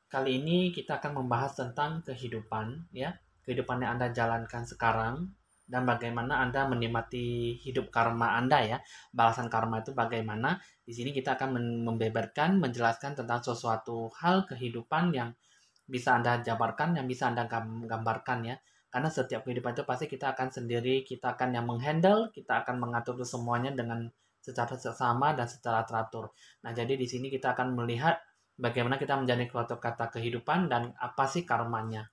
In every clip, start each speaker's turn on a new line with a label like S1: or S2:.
S1: Kali ini kita akan membahas tentang kehidupan, ya, kehidupan yang Anda jalankan sekarang dan bagaimana Anda menikmati hidup karma Anda, ya. Balasan karma itu bagaimana? Di sini kita akan membeberkan, menjelaskan tentang sesuatu hal kehidupan yang bisa Anda jabarkan, yang bisa Anda gambarkan, ya. Karena setiap kehidupan itu pasti kita akan sendiri, kita akan yang menghandle, kita akan mengatur itu semuanya dengan secara seksama dan secara teratur. Nah, jadi di sini kita akan melihat bagaimana kita menjalani suatu kata kehidupan dan apa sih karmanya.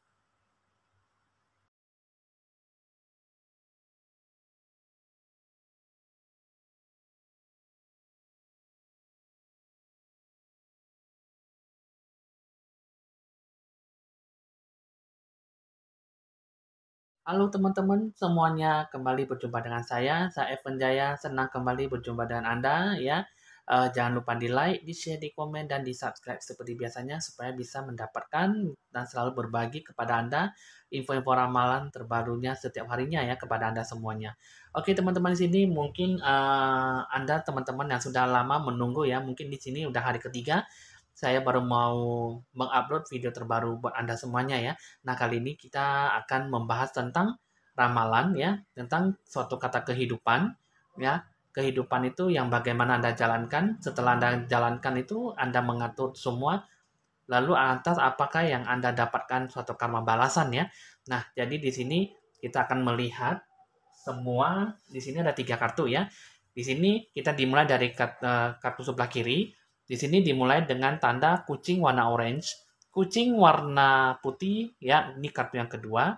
S1: Halo teman-teman semuanya, kembali berjumpa dengan saya Evan Jaya, senang kembali berjumpa dengan Anda, ya. Jangan lupa di like, di share, di komen, dan di subscribe seperti biasanya supaya bisa mendapatkan dan selalu berbagi kepada Anda info-info ramalan terbarunya setiap harinya, ya, kepada Anda semuanya. Oke teman-teman, di sini mungkin Anda teman-teman yang sudah lama menunggu, ya, mungkin di sini udah hari ketiga saya baru mau mengupload video terbaru buat Anda semuanya, ya. Nah, kali ini kita akan membahas tentang ramalan, ya, tentang suatu kata kehidupan, ya. Kehidupan itu yang bagaimana Anda jalankan, setelah Anda jalankan itu Anda mengatur semua, lalu atas apakah yang Anda dapatkan suatu karma balasan, ya. Nah, jadi di sini kita akan melihat semua, di sini ada 3 kartu, ya. Di sini kita dimulai dari kartu sebelah kiri. Di sini dimulai dengan tanda kucing warna orange, kucing warna putih, ya, ini kartu yang kedua.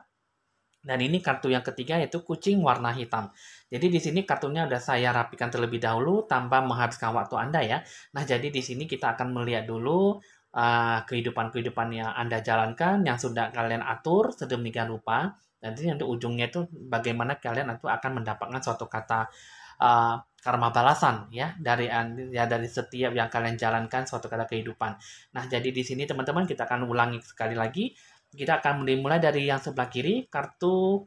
S1: Dan ini kartu yang ketiga yaitu kucing warna hitam. Jadi di sini kartunya udah saya rapikan terlebih dahulu tanpa menghabiskan waktu Anda, ya. Nah, jadi di sini kita akan melihat dulu kehidupan-kehidupan yang Anda jalankan, yang sudah kalian atur sedemikian rupa. Nanti untuk ujungnya itu bagaimana kalian itu akan mendapatkan suatu kata karma balasan, ya, dari setiap yang kalian jalankan suatu kata kehidupan. Nah, jadi di sini teman-teman kita akan ulangi sekali lagi. Kita akan dimulai dari yang sebelah kiri, kartu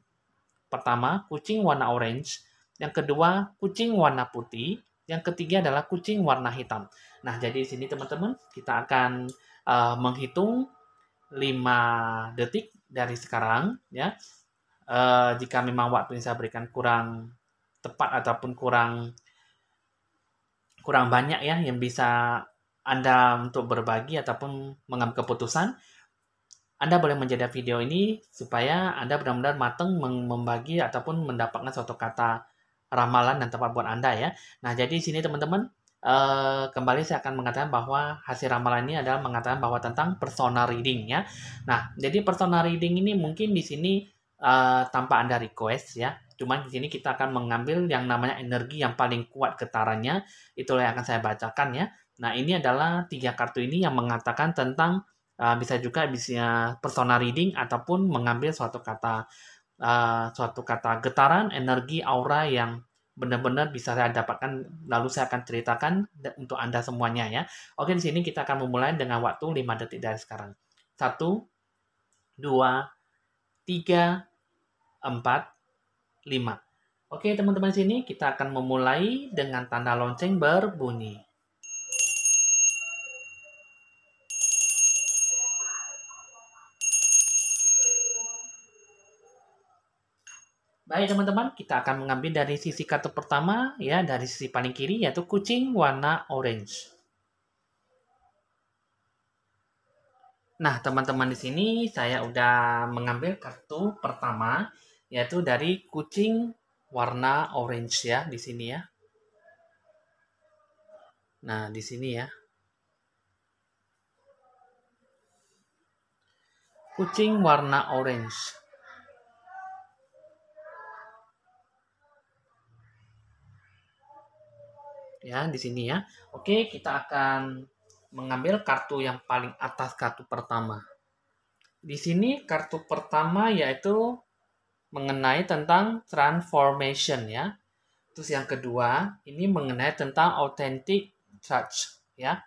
S1: pertama kucing warna orange, yang kedua kucing warna putih, yang ketiga adalah kucing warna hitam. Nah, jadi di sini teman-teman kita akan menghitung 5 detik dari sekarang, ya. Jika memang waktu yang saya berikan kurang tepat ataupun kurang kurang banyak, ya, yang bisa Anda untuk berbagi ataupun mengambil keputusan, Anda boleh menjadi video ini supaya Anda benar-benar matang membagi ataupun mendapatkan suatu kata ramalan dan tepat buat Anda, ya. Nah, jadi di sini teman-teman, kembali saya akan mengatakan bahwa hasil ramalan ini adalah mengatakan bahwa tentang personal reading, ya. Nah, jadi personal reading ini mungkin di sini tanpa Anda request, ya. Cuman di sini kita akan mengambil yang namanya energi yang paling kuat getarannya, itulah yang akan saya bacakan, ya. Nah, ini adalah 3 kartu ini yang mengatakan tentang bisa persona reading ataupun mengambil suatu kata getaran, energi, aura yang benar-benar bisa saya dapatkan, lalu saya akan ceritakan untuk Anda semuanya, ya. Oke, di sini kita akan memulai dengan waktu 5 detik dari sekarang. 1, 2, 3, 4, 5. Oke, teman-teman, di sini kita akan memulai dengan tanda lonceng berbunyi. Baik teman-teman, kita akan mengambil dari sisi kartu pertama, ya, dari sisi paling kiri yaitu kucing warna orange. Nah, teman-teman, di sini saya udah mengambil kartu pertama yaitu dari kucing warna orange, ya, di sini, ya. Nah, di sini, ya. Kucing warna orange. Ya, di sini, ya. Oke, kita akan mengambil kartu yang paling atas, kartu pertama. Di sini kartu pertama yaitu mengenai tentang transformation, ya. Terus yang kedua, ini mengenai tentang authentic touch, ya.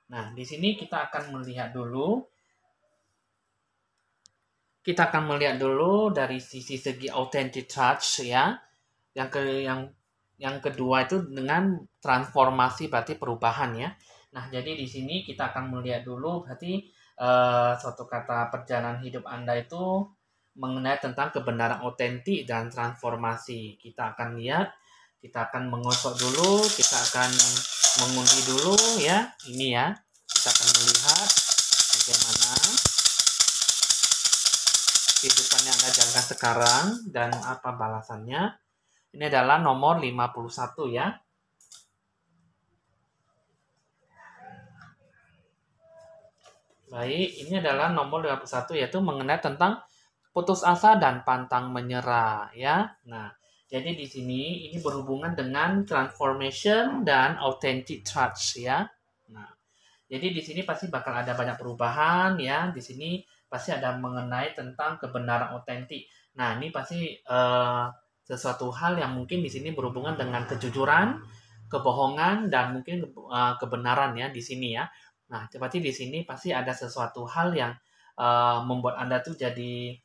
S1: Nah, di sini kita akan melihat dulu. Kita akan melihat dulu dari sisi segi authentic touch, ya. Yang kedua itu dengan transformasi berarti perubahan, ya. Nah, jadi di sini kita akan melihat dulu berarti suatu kata perjalanan hidup Anda itu mengenai tentang kebenaran otentik dan transformasi. Kita akan lihat, kita akan mengosok dulu, kita akan mengundi dulu ya. Ini ya. Kita akan melihat bagaimana kehidupan yang Anda jalankan sekarang dan apa balasannya. Ini adalah nomor 51 ya. Baik, ini adalah nomor 51 yaitu mengenai tentang putus asa dan pantang menyerah ya. Nah, jadi di sini ini berhubungan dengan transformation dan authentic trust ya. Nah, jadi di sini pasti bakal ada banyak perubahan ya. Di sini pasti ada mengenai tentang kebenaran otentik. Nah, ini pasti sesuatu hal yang mungkin di sini berhubungan dengan kejujuran, kebohongan dan mungkin kebenaran ya di sini ya. Nah, berarti di sini pasti ada sesuatu hal yang membuat Anda tuh jadi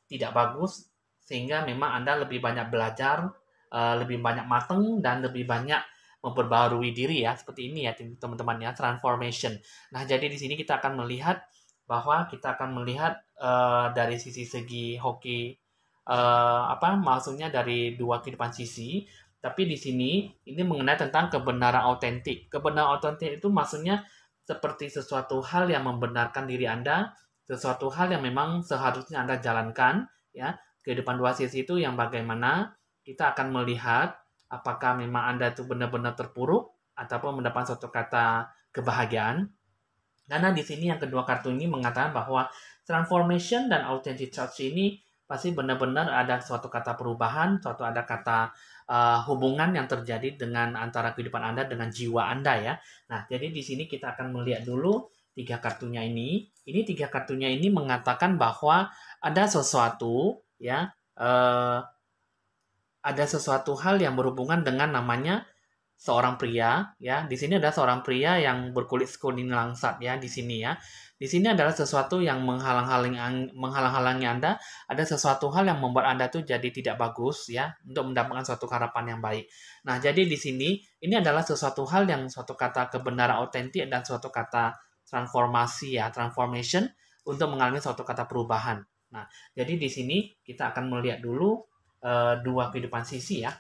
S1: tidak bagus sehingga memang Anda lebih banyak belajar, lebih banyak mateng dan lebih banyak memperbarui diri ya seperti ini ya teman-teman ya transformation. Nah jadi di sini kita akan melihat bahwa kita akan melihat dari segi hoki apa maksudnya dari dua kehidupan sisi. Tapi di sini ini mengenai tentang kebenaran autentik. Kebenaran autentik itu maksudnya seperti sesuatu hal yang membenarkan diri Anda, sesuatu hal yang memang seharusnya Anda jalankan ya. Kehidupan dua sisi itu yang bagaimana kita akan melihat apakah memang Anda itu benar-benar terpuruk ataupun mendapat suatu kata kebahagiaan. Karena di sini yang kedua kartu ini mengatakan bahwa transformation dan authentic touch ini pasti benar-benar ada suatu kata perubahan, suatu ada kata hubungan yang terjadi dengan antara kehidupan Anda dengan jiwa Anda ya. Nah, jadi di sini kita akan melihat dulu tiga kartunya ini. Ini tiga kartunya ini mengatakan bahwa ada sesuatu ya, ada sesuatu hal yang berhubungan dengan namanya seorang pria ya. Di sini ada seorang pria yang berkulit kuning langsat ya di sini ya. Di sini adalah sesuatu yang menghalang-halangi Anda, ada sesuatu hal yang membuat Anda tuh jadi tidak bagus ya untuk mendapatkan suatu harapan yang baik. Nah, jadi di sini ini adalah sesuatu hal yang suatu kata kebenaran otentik dan suatu kata transformasi ya, transformation untuk mengalami suatu kata perubahan. Nah, jadi di sini kita akan melihat dulu dua kehidupan sisi ya.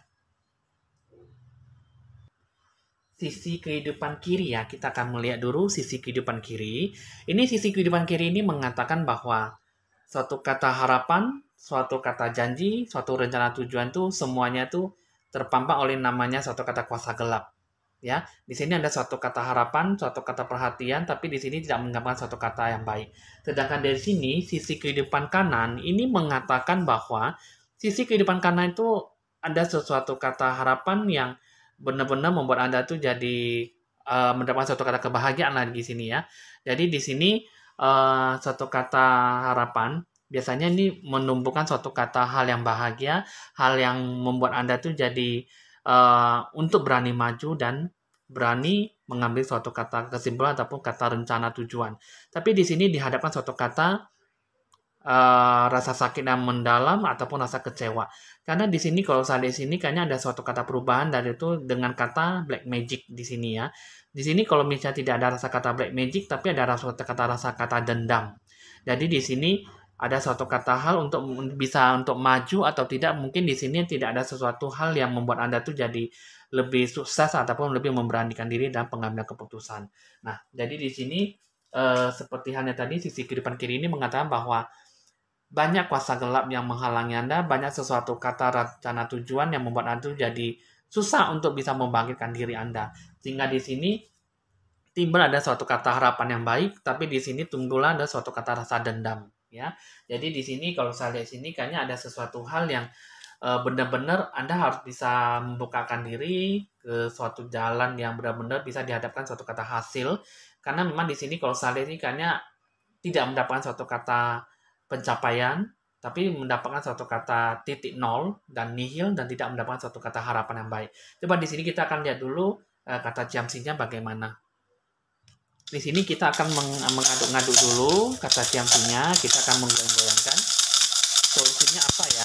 S1: Sisi kehidupan kiri ya, kita akan melihat dulu sisi kehidupan kiri. Ini sisi kehidupan kiri ini mengatakan bahwa suatu kata harapan, suatu kata janji, suatu rencana tujuan tuh semuanya tuh terpampang oleh namanya suatu kata kuasa gelap. Ya, di sini ada suatu kata harapan, suatu kata perhatian, tapi di sini tidak menggambarkan suatu kata yang baik. Sedangkan dari sini, sisi kehidupan kanan ini mengatakan bahwa sisi kehidupan kanan itu ada sesuatu kata harapan yang benar-benar membuat Anda tuh jadi mendapatkan suatu kata kebahagiaan lah di sini ya. Jadi di sini suatu kata harapan biasanya ini menumbuhkan suatu kata hal yang bahagia, hal yang membuat Anda tuh jadi untuk berani maju dan berani mengambil suatu kata kesimpulan ataupun kata rencana tujuan. Tapi di sini dihadapkan suatu kata rasa sakit yang mendalam ataupun rasa kecewa. Karena di sini kalau saya di sini kayaknya ada suatu kata perubahan dari itu dengan kata black magic di sini ya. Di sini kalau misalnya tidak ada rasa kata black magic tapi ada rasa kata dendam. Jadi di sini ada suatu kata hal untuk bisa untuk maju atau tidak mungkin di sini tidak ada sesuatu hal yang membuat Anda tuh jadi lebih sukses ataupun lebih memberanikan diri dalam pengambilan keputusan. Nah, jadi di sini seperti halnya tadi sisi kehidupan kiri ini mengatakan bahwa banyak kuasa gelap yang menghalangi Anda, banyak sesuatu kata rencana tujuan yang membuat Anda jadi susah untuk bisa membangkitkan diri Anda. Sehingga di sini timbul ada suatu kata harapan yang baik, tapi di sini timbul ada suatu kata rasa dendam. Ya, jadi di sini kalau saya lihat sini kayaknya ada sesuatu hal yang benar-benar Anda harus bisa membukakan diri ke suatu jalan yang benar-benar bisa dihadapkan suatu kata hasil. Karena memang di sini kalau saya lihat ini kayaknya tidak mendapatkan suatu kata pencapaian, tapi mendapatkan suatu kata titik nol dan nihil dan tidak mendapatkan suatu kata harapan yang baik. Coba di sini kita akan lihat dulu kata ciamsinya bagaimana. Di sini kita akan mengaduk-ngaduk dulu kata ciamsinya, kita akan menggoyang-goyangkan. Solusinya apa ya?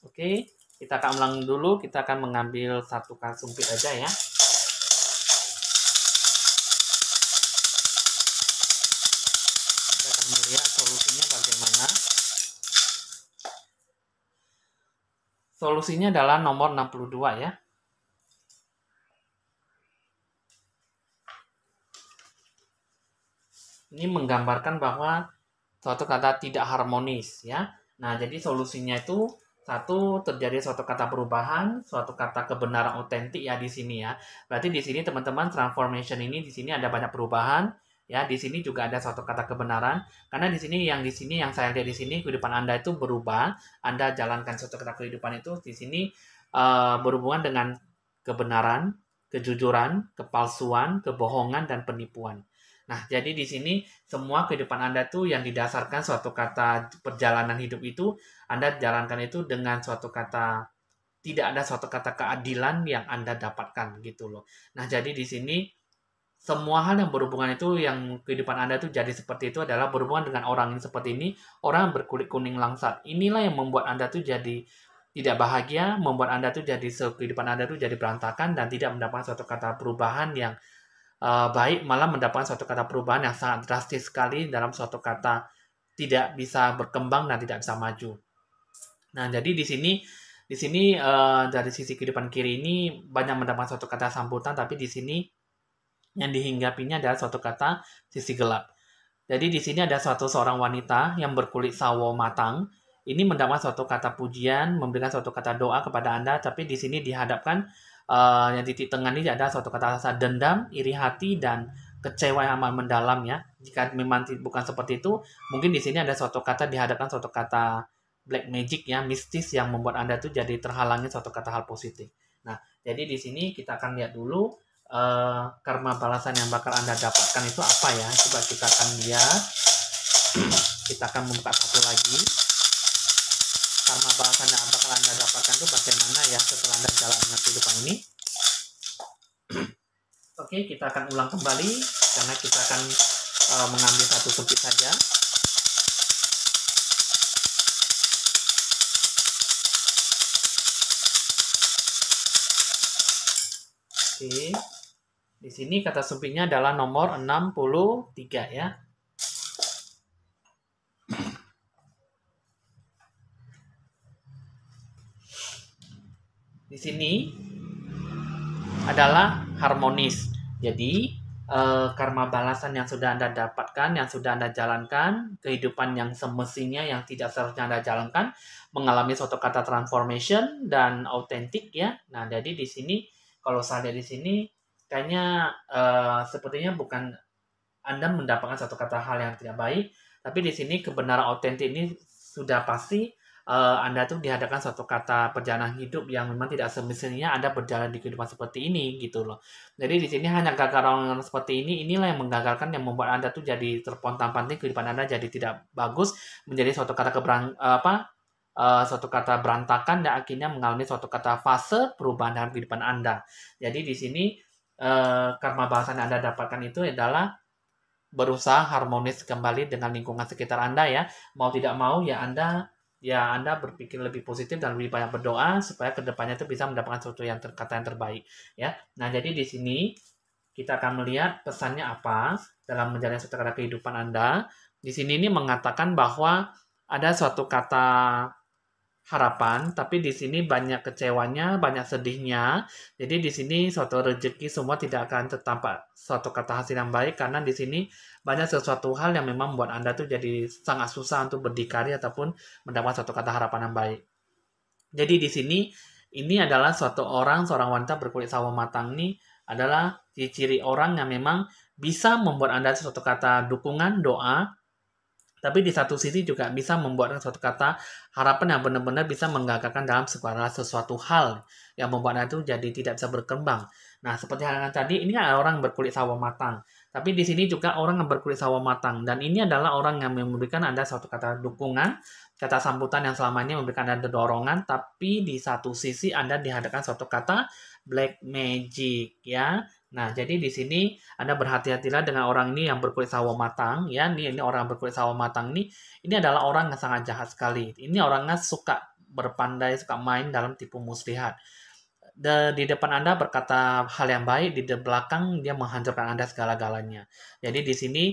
S1: Oke, kita akan ulang dulu, kita akan mengambil satu sumpit aja ya. Kita akan melihat solusinya bagaimana. Solusinya adalah nomor 62 ya. Ini menggambarkan bahwa suatu kata tidak harmonis ya. Nah, jadi solusinya itu satu terjadi suatu kata perubahan, suatu kata kebenaran otentik ya di sini ya. Berarti di sini teman-teman transformation ini di sini ada banyak perubahan ya. Di sini juga ada suatu kata kebenaran karena di sini yang saya lihat di sini kehidupan Anda itu berubah. Anda jalankan suatu kata kehidupan itu di sini berhubungan dengan kebenaran, kejujuran, kepalsuan, kebohongan dan penipuan. Nah, jadi di sini semua kehidupan Anda tuh yang didasarkan suatu kata perjalanan hidup itu, Anda jalankan itu dengan suatu kata, tidak ada suatu kata keadilan yang Anda dapatkan gitu loh. Nah, jadi di sini semua hal yang berhubungan itu yang kehidupan Anda tuh jadi seperti itu adalah berhubungan dengan orang yang seperti ini, orang berkulit kuning langsat. Inilah yang membuat Anda tuh jadi tidak bahagia, membuat Anda tuh jadi kehidupan Anda tuh jadi berantakan dan tidak mendapatkan suatu kata perubahan yang baik, malah mendapatkan suatu kata perubahan yang sangat drastis sekali dalam suatu kata tidak bisa berkembang dan tidak bisa maju. Nah, jadi di sini dari sisi kehidupan kiri ini banyak mendapatkan suatu kata sambutan, tapi di sini yang dihinggapinya adalah suatu kata sisi gelap. Jadi di sini ada seorang wanita yang berkulit sawo matang. Ini mendapat suatu kata pujian, memberikan suatu kata doa kepada Anda, tapi di sini dihadapkan yang titik tengah ini ada suatu kata rasa dendam, iri hati, dan kecewa yang amat mendalam ya. Jika memang bukan seperti itu, mungkin di sini ada suatu kata dihadapkan suatu kata black magic ya, mistis yang membuat Anda tuh jadi terhalangi suatu kata hal positif. Nah, jadi di sini kita akan lihat dulu karma balasan yang bakal Anda dapatkan itu apa ya. Coba kita akan lihat. Kita akan membuka satu lagi. Karma balasan yang bakal Anda dapatkan itu bagaimana ya setelah Anda jalankan kehidupan ini. Oke, kita akan ulang kembali karena kita akan mengambil satu sempit saja. Oke. Di sini kata sempitnya adalah nomor 63 ya. Di sini adalah harmonis. Jadi karma balasan yang sudah Anda dapatkan, yang sudah Anda jalankan, kehidupan yang semestinya yang tidak seharusnya Anda jalankan, mengalami suatu kata transformation dan autentik ya. Nah, jadi di sini kalau saya lihat di sini kayaknya sepertinya bukan Anda mendapatkan satu kata hal yang tidak baik, tapi di sini kebenaran autentik ini sudah pasti Anda tuh dihadapkan suatu kata perjalanan hidup yang memang tidak semestinya Anda berjalan di kehidupan seperti ini gitu loh. Jadi di sini hanya kegagalan seperti ini, inilah yang menggagalkan yang membuat Anda tuh jadi terpontang-panting kehidupan Anda jadi tidak bagus, menjadi suatu kata suatu kata berantakan dan akhirnya mengalami suatu kata fase perubahan dalam kehidupan Anda. Jadi di sini karma bahasan yang Anda dapatkan itu adalah berusaha harmonis kembali dengan lingkungan sekitar Anda ya. Mau tidak mau Anda berpikir lebih positif dan lebih banyak berdoa supaya kedepannya itu bisa mendapatkan sesuatu yang kata yang terbaik ya. Nah, jadi di sini kita akan melihat pesannya apa dalam menjalani suatu kata kehidupan Anda. Di sini ini mengatakan bahwa ada suatu kata harapan, tapi di sini banyak kecewanya, banyak sedihnya. Jadi di sini suatu rezeki semua tidak akan tertampak suatu kata hasil yang baik karena di sini banyak sesuatu hal yang memang membuat Anda tuh jadi sangat susah untuk berdikari ataupun mendapat suatu kata harapan yang baik. Jadi di sini ini adalah seorang wanita berkulit sawo matang ini adalah ciri-ciri orang yang memang bisa membuat Anda suatu kata dukungan, doa, tapi di satu sisi juga bisa membuat suatu kata harapan yang benar-benar bisa menggagalkan dalam segala sesuatu hal yang membuat itu jadi tidak bisa berkembang. Nah, seperti hal yang tadi, ini adalah orang berkulit sawo matang. Tapi di sini juga orang yang berkulit sawo matang. Dan ini adalah orang yang memberikan Anda suatu kata dukungan, kata sambutan yang selama ini memberikan Anda dorongan, tapi di satu sisi Anda dihadapkan suatu kata black magic, ya. Nah, jadi di sini Anda berhati-hatilah dengan orang ini yang berkulit sawo matang, ya. Ini orang berkulit sawo matang ini adalah orang yang sangat jahat sekali. Ini orangnya suka berpandai, suka main dalam tipu muslihat. Di depan Anda berkata hal yang baik, di belakang dia menghancurkan Anda segala-galanya. Jadi di sini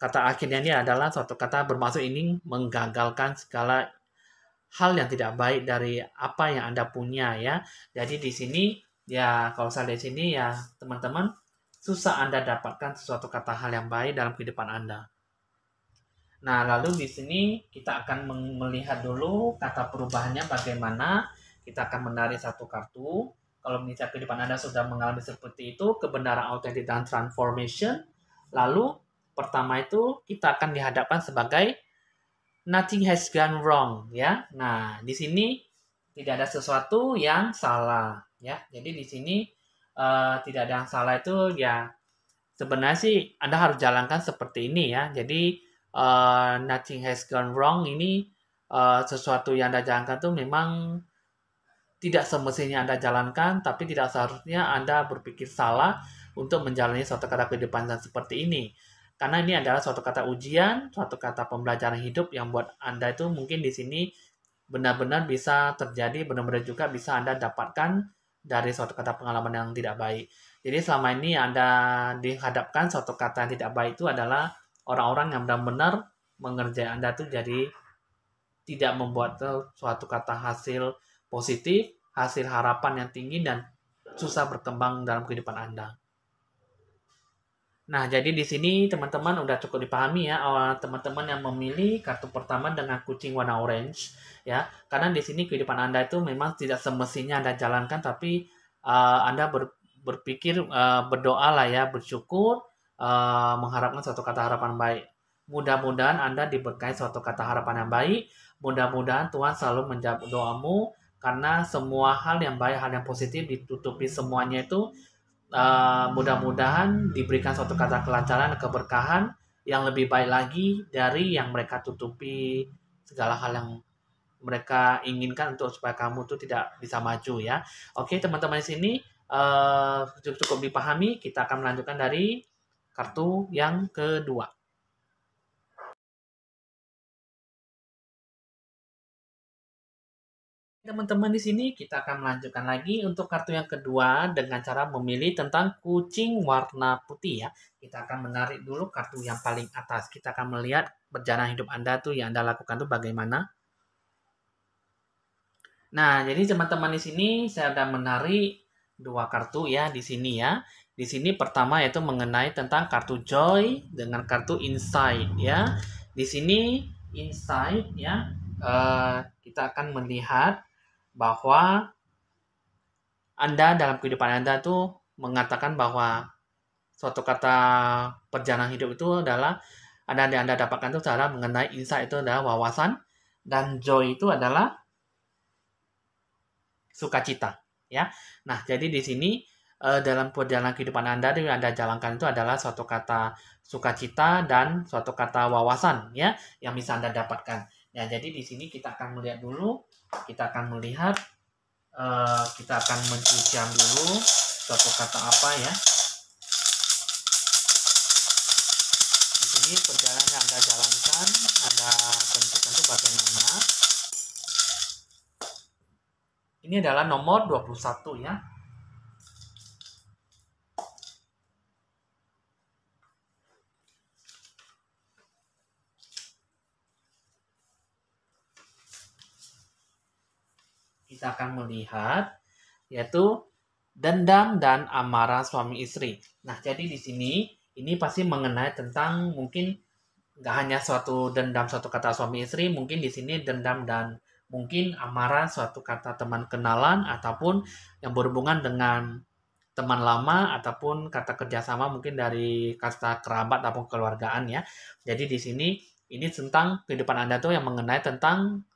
S1: kata akhirnya ini adalah suatu kata bermaksud ini menggagalkan segala hal yang tidak baik dari apa yang Anda punya ya. Jadi di sini ya kalau saya lihat sini ya teman-teman susah Anda dapatkan sesuatu kata hal yang baik dalam kehidupan Anda. Nah, lalu di sini kita akan melihat dulu kata perubahannya bagaimana. Kita akan menarik satu kartu. Kalau misalnya kehidupan Anda sudah mengalami seperti itu, kebenaran autentik dan transformation. Lalu pertama itu kita akan dihadapkan sebagai nothing has gone wrong ya. Nah, di sini tidak ada sesuatu yang salah ya. Jadi di sini tidak ada yang salah itu ya sebenarnya sih Anda harus jalankan seperti ini ya. Jadi nothing has gone wrong ini sesuatu yang Anda jalankan tuh memang tidak semestinya Anda jalankan, tapi tidak seharusnya Anda berpikir salah untuk menjalani suatu kata kehidupan yang seperti ini. Karena ini adalah suatu kata ujian, suatu kata pembelajaran hidup yang buat Anda itu mungkin di sini benar-benar bisa terjadi, benar-benar juga bisa Anda dapatkan dari suatu kata pengalaman yang tidak baik. Jadi selama ini Anda dihadapkan suatu kata yang tidak baik itu adalah orang-orang yang benar-benar mengerjai Anda tuh jadi tidak membuat suatu kata hasil positif, hasil harapan yang tinggi dan susah berkembang dalam kehidupan Anda. Nah, jadi di sini teman-teman udah cukup dipahami ya, teman-teman yang memilih kartu pertama dengan kucing warna orange ya. Karena di sini kehidupan Anda itu memang tidak semestinya Anda jalankan, tapi Anda berpikir berdoa lah ya, bersyukur, mengharapkan suatu kata harapan baik. Mudah-mudahan Anda diberkahi suatu kata harapan yang baik. Mudah-mudahan Tuhan selalu menjawab doamu karena semua hal yang baik, hal yang positif ditutupi semuanya itu mudah-mudahan diberikan suatu kata kelancaran dan keberkahan yang lebih baik lagi dari yang mereka tutupi segala hal yang mereka inginkan untuk supaya kamu tuh tidak bisa maju ya. Oke teman-teman di sini cukup dipahami. Kita akan melanjutkan dari kartu yang kedua. Teman-teman di sini kita akan melanjutkan lagi untuk kartu yang kedua dengan cara memilih tentang kucing warna putih ya. Kita akan menarik dulu kartu yang paling atas. Kita akan melihat perjalanan hidup Anda tuh yang Anda lakukan tuh bagaimana. Nah, jadi teman-teman di sini saya sudah menarik dua kartu ya di sini ya. Di sini pertama yaitu mengenai tentang kartu joy dengan kartu insight ya. Di sini insight ya kita akan melihat bahwa Anda dalam kehidupan Anda tuh mengatakan bahwa suatu kata perjalanan hidup itu adalah Anda dapatkan itu cara mengenai insight itu adalah wawasan dan joy itu adalah sukacita ya. Nah, jadi di sini dalam perjalanan kehidupan Anda yang Anda jalankan itu adalah suatu kata sukacita dan suatu kata wawasan ya yang bisa Anda dapatkan. Ya, jadi di sini kita akan melihat dulu, kita akan melihat kita akan mencucian dulu suatu kata apa ya. Di sini perjalanan yang Anda jalankan, Anda tentukan itu bagaimana. Ini adalah nomor 21 ya. Kita akan melihat yaitu dendam dan amarah suami istri. Nah, jadi di sini ini pasti mengenai tentang mungkin nggak hanya suatu dendam suatu kata suami istri, mungkin di sini dendam dan mungkin amarah suatu kata teman kenalan ataupun yang berhubungan dengan teman lama ataupun kata kerjasama mungkin dari kata kerabat ataupun keluargaan ya. Jadi di sini ini tentang kehidupan Anda tuh yang mengenai tentang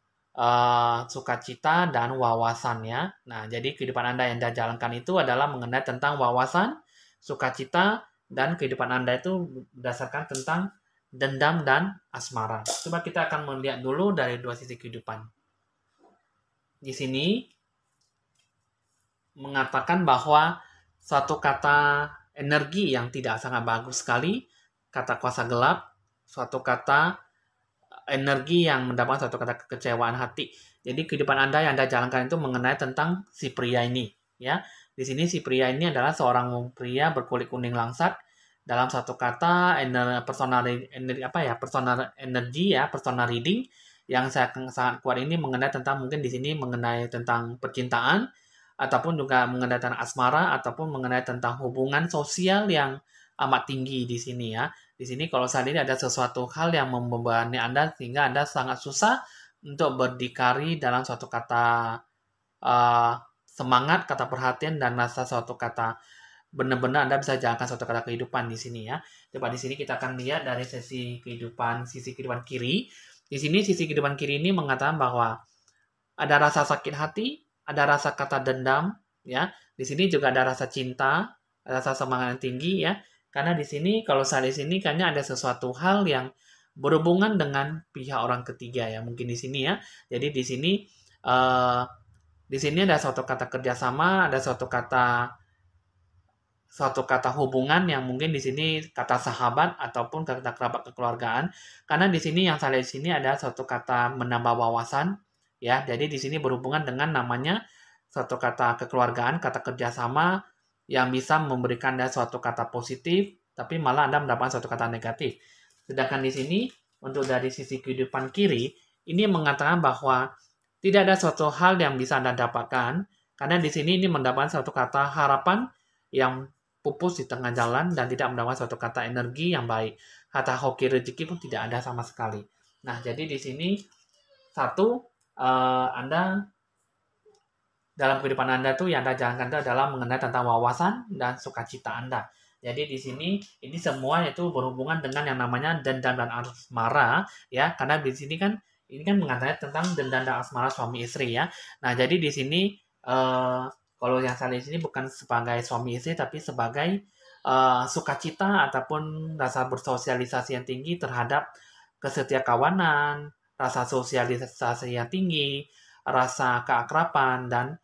S1: sukacita dan wawasan ya. Nah, jadi kehidupan Anda yang Anda jalankan itu adalah mengenai tentang wawasan, sukacita, dan kehidupan Anda itu berdasarkan tentang dendam dan asmara. Coba kita akan melihat dulu dari dua sisi kehidupan. Di sini mengatakan bahwa suatu kata energi yang tidak sangat bagus sekali, kata kuasa gelap, suatu kata energi yang mendapatkan suatu kata kekecewaan hati. Jadi kehidupan Anda yang Anda jalankan itu mengenai tentang si pria ini, ya. Di sini si pria ini adalah seorang pria berkulit kuning langsat dalam satu kata personal energy ya, personal reading yang saya sangat kuat ini mengenai tentang mungkin di sini mengenai tentang percintaan ataupun juga mengenai tentang asmara ataupun mengenai tentang hubungan sosial yang amat tinggi di sini ya. Di sini kalau saat ini ada sesuatu hal yang membebani Anda sehingga Anda sangat susah untuk berdikari dalam suatu kata semangat, kata perhatian dan rasa suatu kata benar-benar Anda bisa jalankan suatu kata kehidupan di sini ya. Coba di sini kita akan lihat dari sisi kehidupan kiri. Di sini sisi kehidupan kiri ini mengatakan bahwa ada rasa sakit hati, ada rasa kata dendam, ya. Di sini juga ada rasa cinta, rasa semangat yang tinggi, ya. Karena di sini kalau saya di sini kayaknya ada sesuatu hal yang berhubungan dengan pihak orang ketiga ya, mungkin di sini ya. Jadi uh, di sini ada suatu kata kerjasama, ada suatu kata hubungan yang mungkin di sini kata sahabat ataupun kata kerabat kekeluargaan. Karena di sini yang saya lihat di sini ada suatu kata menambah wawasan, ya. Jadi di sini berhubungan dengan namanya suatu kata kekeluargaan, kata kerjasama yang bisa memberikan Anda suatu kata positif, tapi malah Anda mendapatkan suatu kata negatif. Sedangkan di sini untuk dari sisi kehidupan kiri, ini mengatakan bahwa tidak ada suatu hal yang bisa Anda dapatkan, karena di sini ini mendapatkan suatu kata harapan yang pupus di tengah jalan dan tidak mendapatkan suatu kata energi yang baik. Kata hoki rezeki pun tidak ada sama sekali. Nah, jadi di sini satu, Anda dalam kehidupan Anda tuh yang Anda jalankan itu adalah mengenai tentang wawasan dan sukacita Anda. Jadi di sini ini semua itu berhubungan dengan yang namanya dendam dan asmara ya, karena di sini kan ini kan mengatakan tentang dendam dan asmara suami istri ya. Nah, jadi di sini kalau yang saya di sini bukan sebagai suami istri tapi sebagai sukacita ataupun rasa bersosialisasi yang tinggi terhadap kesetiakawanan, rasa sosialisasi yang tinggi, rasa keakraban dan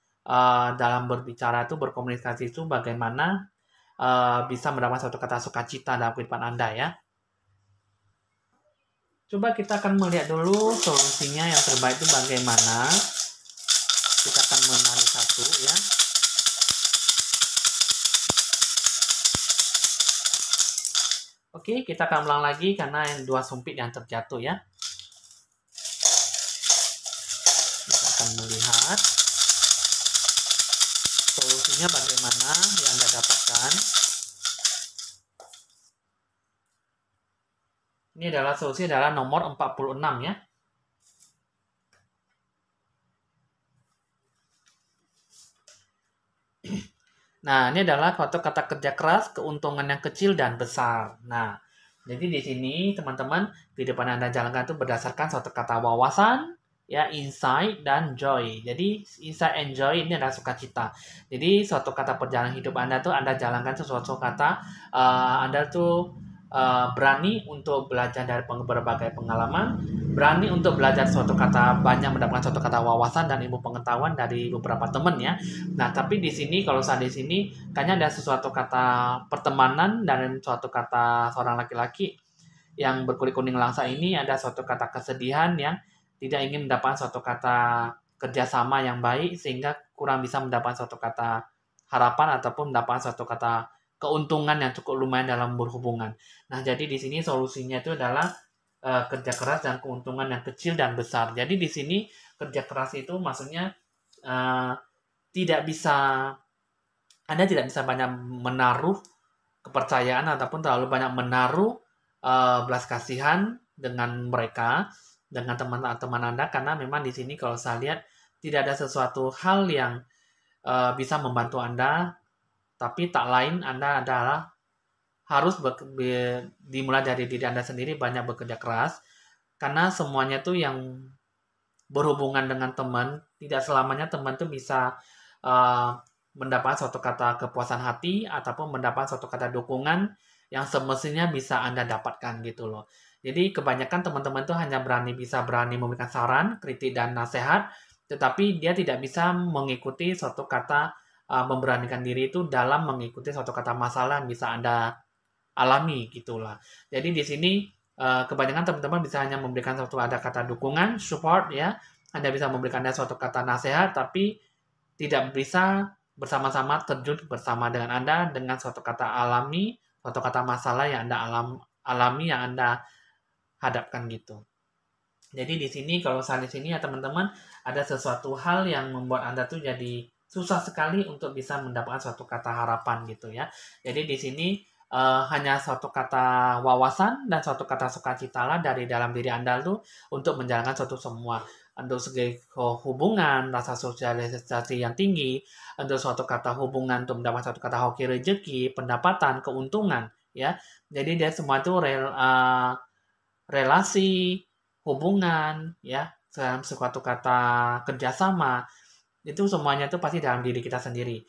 S1: dalam berbicara itu berkomunikasi itu bagaimana bisa mendapat suatu kata sukacita dalam kehidupan Anda ya. Coba kita akan melihat dulu solusinya yang terbaik itu bagaimana. Kita akan menarik satu ya. Oke, kita akan ulang lagi karena yang dua sumpit yang terjatuh ya. Kita akan melihat solusinya bagaimana yang Anda dapatkan. Ini adalah solusi adalah nomor 46 ya. Nah, ini adalah suatu kata kerja keras, keuntungan yang kecil dan besar. Nah, jadi di sini teman-teman, kehidupan Anda jalankan itu berdasarkan suatu kata wawasan, ya, insight dan joy. Jadi insight and joy ini adalah sukacita. Jadi suatu kata perjalanan hidup Anda tuh Anda jalankan sesuatu kata Anda tuh berani untuk belajar dari berbagai pengalaman, berani untuk belajar suatu kata banyak mendapatkan suatu kata wawasan dan ilmu pengetahuan dari beberapa teman ya. Nah, tapi di sini kalau saat di sini kayaknya ada sesuatu kata pertemanan dan suatu kata seorang laki-laki yang berkulit kuning langsa ini ada suatu kata kesedihan yang tidak ingin mendapatkan suatu kata kerjasama yang baik sehingga kurang bisa mendapatkan suatu kata harapan ataupun mendapatkan suatu kata keuntungan yang cukup lumayan dalam berhubungan. Nah, jadi di sini solusinya itu adalah kerja keras dan keuntungan yang kecil dan besar. Jadi di sini kerja keras itu maksudnya tidak bisa Anda tidak bisa banyak menaruh kepercayaan ataupun terlalu banyak menaruh belas kasihan dengan mereka, dengan teman-teman Anda karena memang di sini kalau saya lihat tidak ada sesuatu hal yang bisa membantu Anda, tapi tak lain Anda adalah harus dimulai dari diri Anda sendiri banyak bekerja keras karena semuanya tuh yang berhubungan dengan teman, tidak selamanya teman tuh bisa mendapat suatu kata kepuasan hati ataupun mendapat suatu kata dukungan yang semestinya bisa Anda dapatkan gitu loh. Jadi kebanyakan teman-teman tuh hanya bisa berani memberikan saran, kritik dan nasihat, tetapi dia tidak bisa mengikuti suatu kata memberanikan diri itu dalam mengikuti suatu kata masalah yang bisa Anda alami gitulah. Jadi di sini kebanyakan teman-teman bisa hanya memberikan suatu ada kata dukungan, support ya. Anda bisa memberikan ada suatu kata nasihat tapi tidak bisa bersama-sama terjun bersama dengan Anda dengan suatu kata alami suatu kata masalah yang Anda alami, yang Anda hadapkan gitu. Jadi di sini kalau saya di sini ya teman-teman, ada sesuatu hal yang membuat Anda tuh jadi susah sekali untuk bisa mendapatkan suatu kata harapan gitu ya. Jadi di sini hanya suatu kata wawasan dan suatu kata sukacita lah dari dalam diri Anda tuh untuk menjalankan suatu semua. Untuk segi hubungan, rasa sosialisasi yang tinggi, untuk suatu kata hubungan untuk mendapatkan suatu kata hoki rezeki, pendapatan, keuntungan ya. Jadi dia semua itu relasi, hubungan, ya, dalam suatu kata kerjasama, itu semuanya itu pasti dalam diri kita sendiri.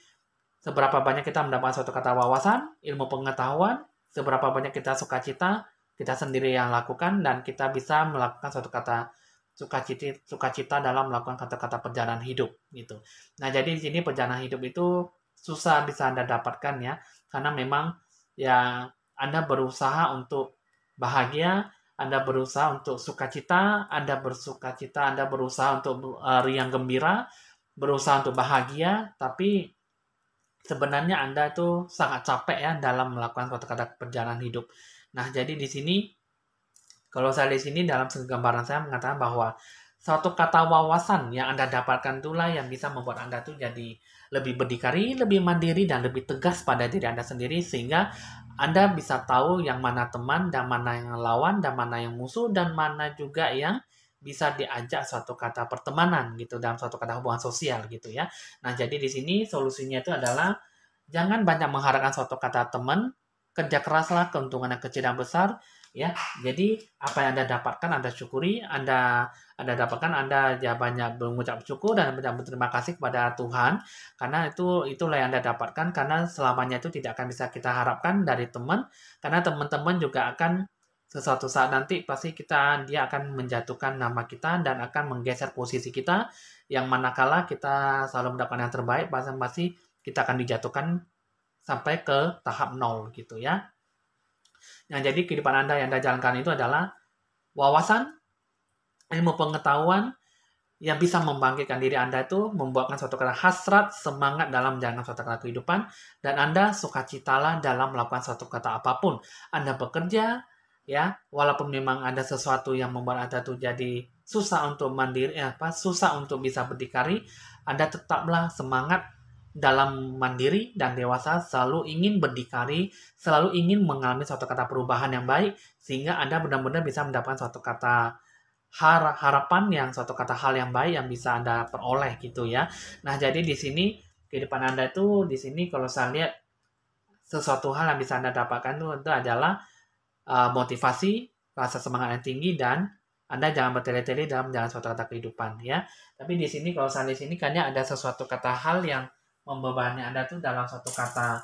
S1: Seberapa banyak kita mendapat suatu kata wawasan, ilmu pengetahuan, seberapa banyak kita sukacita, kita sendiri yang lakukan, dan kita bisa melakukan suatu kata sukacita dalam melakukan kata-kata perjalanan hidup gitu. Nah, jadi di sini perjalanan hidup itu susah bisa Anda dapatkan ya, karena memang ya Anda berusaha untuk bahagia, Anda berusaha untuk sukacita, Anda bersukacita, Anda berusaha untuk riang gembira, berusaha untuk bahagia, tapi sebenarnya Anda itu sangat capek ya dalam melakukan suatu kata perjalanan hidup. Nah, jadi di sini kalau saya di sini dalam gambaran saya mengatakan bahwa suatu kata wawasan yang Anda dapatkan itulah yang bisa membuat Anda tuh jadi lebih berdikari, lebih mandiri, dan lebih tegas pada diri Anda sendiri sehingga Anda bisa tahu yang mana teman dan mana yang lawan dan mana yang musuh dan mana juga yang bisa diajak suatu kata pertemanan gitu dalam suatu kata hubungan sosial gitu ya. Nah, jadi di sini solusinya itu adalah jangan banyak mengharapkan suatu kata teman, kerja keraslah keuntungan yang kecil dan besar ya. Jadi apa yang Anda dapatkan Anda syukuri, Anda dapatkan Anda ya banyak mengucap syukur dan banyak berterima kasih kepada Tuhan karena itulah yang Anda dapatkan karena selamanya itu tidak akan bisa kita harapkan dari teman karena teman-teman juga akan sesuatu saat nanti pasti dia akan menjatuhkan nama kita dan akan menggeser posisi kita yang manakala kita selalu mendapatkan yang terbaik pasti kita akan dijatuhkan sampai ke tahap nol gitu ya. Nah, jadi kehidupan Anda yang Anda jalankan itu adalah wawasan, ilmu pengetahuan yang bisa membangkitkan diri Anda itu, membuatkan suatu kata hasrat, semangat dalam menjalankan suatu kata kehidupan, dan Anda sukacitalah dalam melakukan suatu kata apapun. Anda bekerja, ya, walaupun memang ada sesuatu yang membuat Anda tuh jadi susah untuk mandiri, susah untuk bisa berdikari, Anda tetaplah semangat dalam mandiri dan dewasa, selalu ingin berdikari, selalu ingin mengalami suatu kata perubahan yang baik, sehingga Anda benar-benar bisa mendapatkan suatu kata harapan yang suatu kata hal yang baik yang bisa Anda peroleh gitu ya. Nah, jadi di sini kehidupan Anda itu di sini kalau saya lihat sesuatu hal yang bisa Anda dapatkan itu adalah motivasi, rasa semangat yang tinggi dan Anda jangan bertele-tele dalam menjalani suatu kata kehidupan ya. Tapi di sini kalau saya di sini kayaknya ada sesuatu kata hal yang membebani Anda tuh dalam suatu kata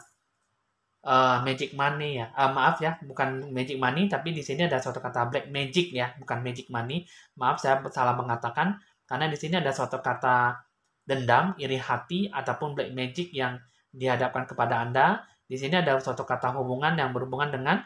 S1: magic money ya. Maaf ya, bukan magic money, tapi di sini ada suatu kata black magic ya, bukan magic money. Maaf, saya salah mengatakan. Karena di sini ada suatu kata dendam, iri hati, ataupun black magic yang dihadapkan kepada Anda. Di sini ada suatu kata hubungan yang berhubungan dengan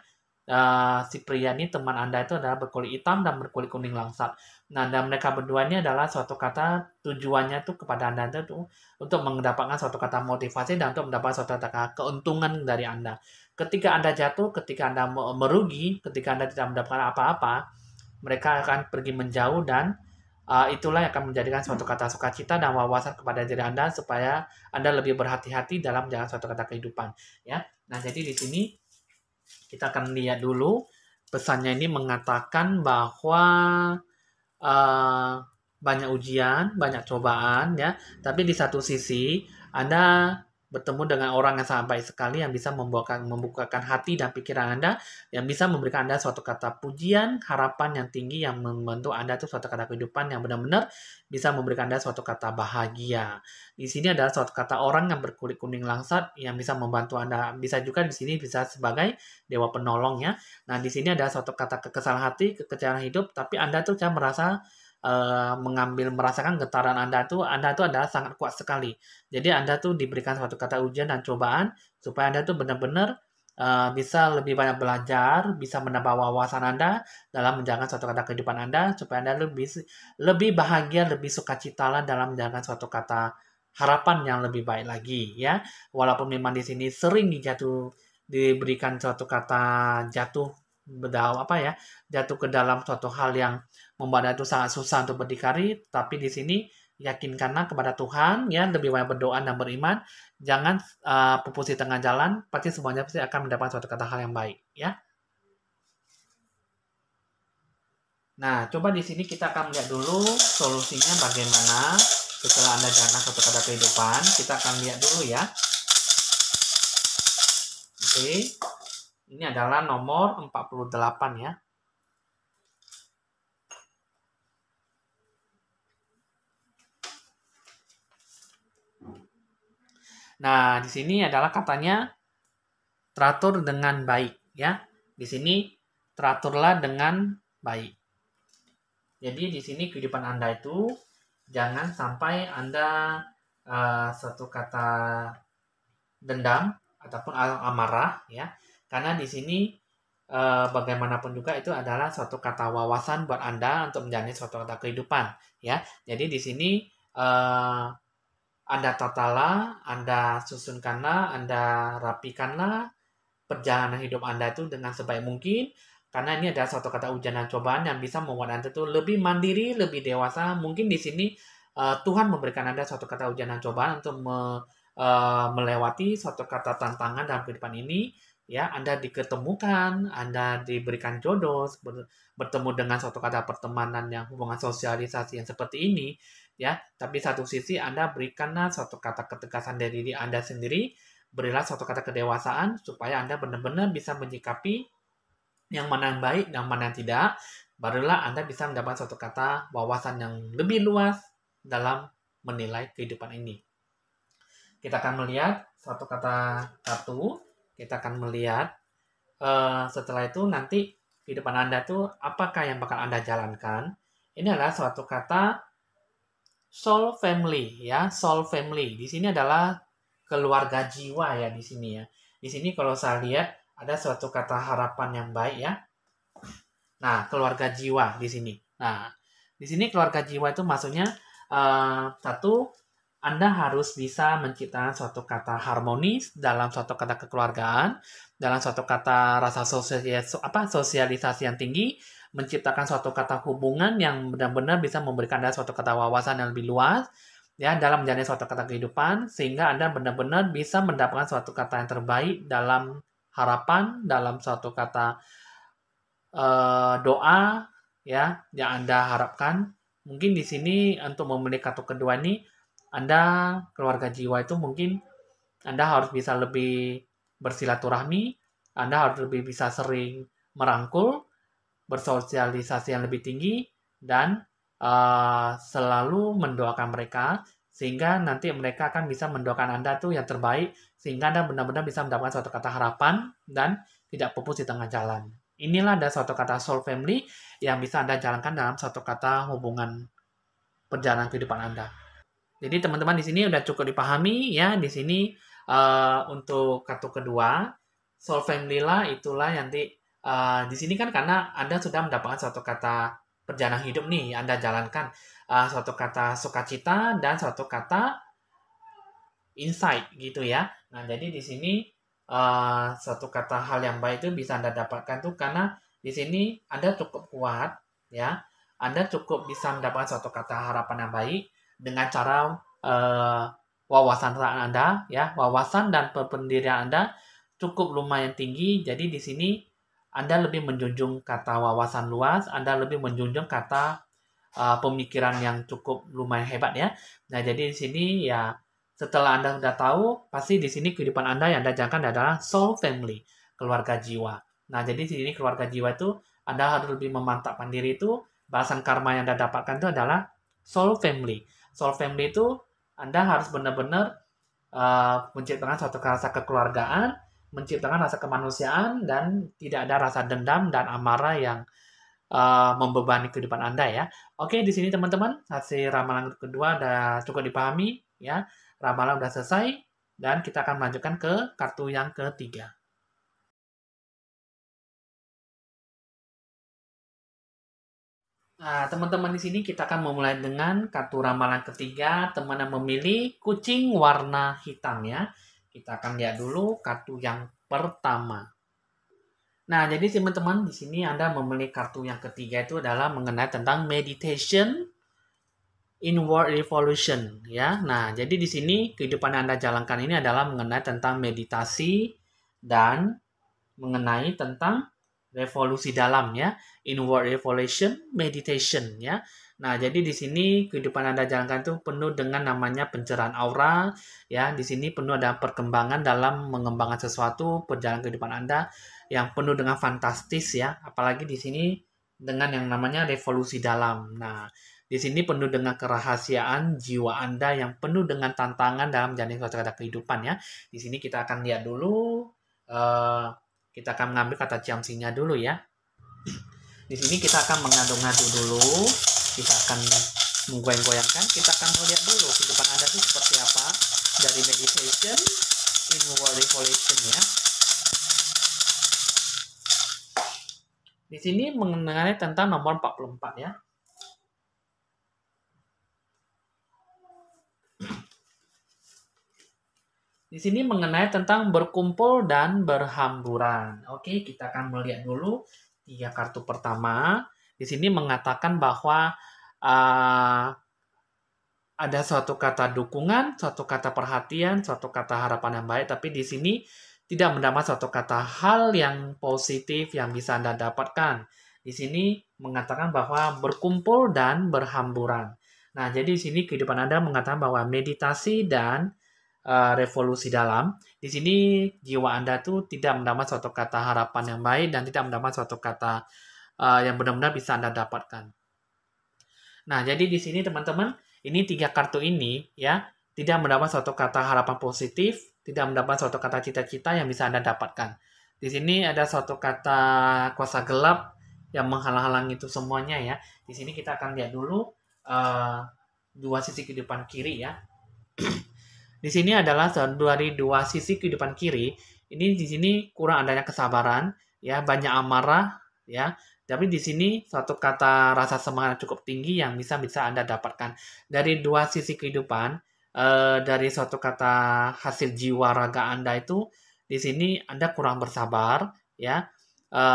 S1: si pria ini, teman Anda itu adalah berkulit hitam dan berkulit kuning langsat. Nah, dan mereka berdua ini adalah suatu kata tujuannya tuh kepada Anda itu untuk mendapatkan suatu kata motivasi dan untuk mendapatkan suatu kata keuntungan dari Anda. Ketika Anda jatuh, ketika Anda merugi, ketika Anda tidak mendapatkan apa-apa, mereka akan pergi menjauh dan itulah yang akan menjadikan suatu kata sukacita dan wawasan kepada diri Anda supaya Anda lebih berhati-hati dalam menjalankan suatu kata kehidupan. Ya, nah jadi di sini kita akan lihat dulu pesannya ini mengatakan bahwa uh, banyak ujian, banyak cobaan ya. Tapi di satu sisi Anda bertemu dengan orang yang sangat baik sekali yang bisa membukakan hati dan pikiran Anda yang bisa memberikan Anda suatu kata pujian, harapan yang tinggi yang membantu Anda itu suatu kata kehidupan yang benar-benar bisa memberikan Anda suatu kata bahagia. Di sini adalah suatu kata orang yang berkulit kuning langsat yang bisa membantu Anda. Bisa juga di sini bisa sebagai dewa penolong ya. Nah, di sini ada suatu kata kekesalan hati, kekecewaan hidup, tapi Anda tuh saya merasa merasakan getaran Anda tuh adalah sangat kuat sekali. Jadi Anda tuh diberikan suatu kata ujian dan cobaan supaya Anda tuh benar-benar bisa lebih banyak belajar, bisa menambah wawasan Anda dalam menjalankan suatu kata kehidupan Anda supaya Anda lebih bahagia, lebih sukacita dalam menjalankan suatu kata harapan yang lebih baik lagi ya. Walaupun memang di sini sering diberikan suatu kata jatuh jatuh ke dalam suatu hal yang membuat Anda itu sangat susah untuk berdikari, tapi di sini yakinkanlah kepada Tuhan, ya, lebih banyak berdoa dan beriman, jangan pupus di tengah jalan, pasti semuanya pasti akan mendapat suatu kata hal yang baik, ya. Nah, coba di sini kita akan melihat dulu solusinya bagaimana setelah Anda jalankan suatu kata kehidupan. Kita akan lihat dulu ya. Oke, ini adalah nomor 48 ya. Nah, di sini adalah katanya teratur dengan baik ya. Di sini teraturlah dengan baik. Jadi di sini kehidupan Anda itu jangan sampai Anda suatu kata dendam ataupun amarah ya. Karena di sini bagaimanapun juga itu adalah suatu kata wawasan buat Anda untuk menjalani suatu kata kehidupan ya. Jadi di sini Anda tatalah, Anda susunkanlah, Anda rapikanlah perjalanan hidup Anda itu dengan sebaik mungkin, karena ini adalah suatu kata ujian dan cobaan yang bisa membuat Anda itu lebih mandiri, lebih dewasa. Mungkin di sini Tuhan memberikan Anda suatu kata ujian dan cobaan untuk melewati suatu kata tantangan dalam kehidupan ini. Ya, Anda diketemukan, Anda diberikan jodoh, bertemu dengan suatu kata pertemanan yang hubungan sosialisasi yang seperti ini, ya. Tapi satu sisi Anda berikanlah suatu kata ketegasan dari diri Anda sendiri, berilah suatu kata kedewasaan supaya Anda benar-benar bisa menyikapi yang mana yang baik dan mana yang tidak. Barulah Anda bisa mendapat suatu kata wawasan yang lebih luas dalam menilai kehidupan ini. Kita akan melihat suatu kata kartu. Kita akan melihat setelah itu nanti kehidupan Anda itu apakah yang bakal Anda jalankan. Ini adalah suatu kata soul family ya, soul family. Di sini adalah keluarga jiwa ya di sini ya. Di sini kalau saya lihat ada suatu kata harapan yang baik ya. Nah, keluarga jiwa di sini. Nah, di sini keluarga jiwa itu maksudnya satu, Anda harus bisa menciptakan suatu kata harmonis dalam suatu kata kekeluargaan, dalam suatu kata rasa sosialisasi yang tinggi, menciptakan suatu kata hubungan yang benar-benar bisa memberikan Anda suatu kata wawasan yang lebih luas, ya, dalam menjalani suatu kata kehidupan, sehingga Anda benar-benar bisa mendapatkan suatu kata yang terbaik dalam harapan, dalam suatu kata doa ya yang Anda harapkan. Mungkin di sini untuk memilih kartu kedua ini Anda keluarga jiwa itu mungkin Anda harus bisa lebih bersilaturahmi, Anda harus lebih bisa sering merangkul, bersosialisasi yang lebih tinggi dan selalu mendoakan mereka sehingga nanti mereka akan bisa mendoakan Anda tuh yang terbaik sehingga Anda benar-benar bisa mendapatkan suatu kata harapan dan tidak pupus di tengah jalan. Inilah ada suatu kata soul family yang bisa Anda jalankan dalam suatu kata hubungan perjalanan kehidupan Anda. Jadi teman-teman di sini udah cukup dipahami ya. Di sini untuk kartu kedua soul family lah itulah nanti di sini kan karena Anda sudah mendapatkan suatu kata perjalanan hidup nih Anda jalankan suatu kata sukacita dan suatu kata insight gitu ya. Nah, jadi di sini suatu kata hal yang baik itu bisa Anda dapatkan tuh karena di sini Anda cukup kuat ya. Anda cukup bisa mendapatkan suatu kata harapan yang baik dengan cara wawasan Anda ya, wawasan dan pendirian Anda cukup lumayan tinggi. Jadi di sini Anda lebih menjunjung kata wawasan luas, Anda lebih menjunjung kata pemikiran yang cukup lumayan hebat ya. Nah, jadi di sini ya setelah Anda sudah tahu, pasti di sini kehidupan Anda yang Anda jalankan adalah soul family, keluarga jiwa. Nah, jadi di sini keluarga jiwa itu Anda harus lebih memantapkan diri itu, balasan karma yang Anda dapatkan itu adalah soul family. Soul family itu Anda harus benar-benar menciptakan suatu rasa kekeluargaan, menciptakan rasa kemanusiaan, dan tidak ada rasa dendam dan amarah yang membebani kehidupan Anda ya. Oke, di sini teman-teman, hasil ramalan kedua udah cukup dipahami ya. Ramalan udah selesai dan kita akan melanjutkan ke kartu yang ketiga. Nah, teman-teman di sini kita akan memulai dengan kartu ramalan ketiga, teman yang memilih kucing warna hitam ya. Kita akan lihat dulu kartu yang pertama. Nah, jadi teman-teman di sini Anda memilih kartu yang ketiga itu adalah mengenai tentang meditation inward revolution ya. Nah, jadi di sini kehidupan yang Anda jalankan ini adalah mengenai tentang meditasi dan mengenai tentang revolusi dalam ya, inward revolution meditation ya. Nah, jadi di sini kehidupan Anda jalankan itu penuh dengan namanya pencerahan aura ya. Di sini penuh ada perkembangan dalam mengembangkan sesuatu, perjalanan kehidupan Anda yang penuh dengan fantastis ya. Apalagi di sini dengan yang namanya revolusi dalam. Nah, di sini penuh dengan kerahasiaan jiwa Anda yang penuh dengan tantangan dalam menjalani suatu kata kehidupan ya. Di sini kita akan lihat dulu uh, kita akan mengambil kata ciamsinya dulu ya. Di sini kita akan mengadu-ngadu dulu. Kita akan menggoyang-goyangkan. Kita akan melihat dulu kehidupan Anda itu seperti apa dari meditation inward revolution ya. Di sini mengenai tentang nomor 44 ya. Di sini mengenai tentang berkumpul dan berhamburan. Oke, kita akan melihat dulu 3 kartu pertama. Di sini mengatakan bahwa ada suatu kata dukungan, suatu kata perhatian, suatu kata harapan yang baik, tapi di sini tidak mendapat suatu kata hal yang positif yang bisa Anda dapatkan. Di sini mengatakan bahwa berkumpul dan berhamburan. Nah, jadi di sini kehidupan Anda mengatakan bahwa meditasi dan revolusi dalam. Di sini jiwa Anda tuh tidak mendapat suatu kata harapan yang baik dan tidak mendapat suatu kata yang benar-benar bisa Anda dapatkan. Nah, jadi di sini teman-teman, ini 3 kartu ini ya, tidak mendapat suatu kata harapan positif, tidak mendapat suatu kata cita-cita yang bisa Anda dapatkan. Di sini ada suatu kata kuasa gelap yang menghalang-halangi itu semuanya ya. Di sini kita akan lihat dulu dua sisi kehidupan kiri ya. Di sini adalah dari dua sisi kehidupan kiri. Ini di sini kurang adanya kesabaran, ya, banyak amarah, ya. Tapi di sini suatu kata rasa semangat cukup tinggi yang bisa Anda dapatkan dari dua sisi kehidupan. Dari suatu kata hasil jiwa raga Anda itu di sini Anda kurang bersabar, ya.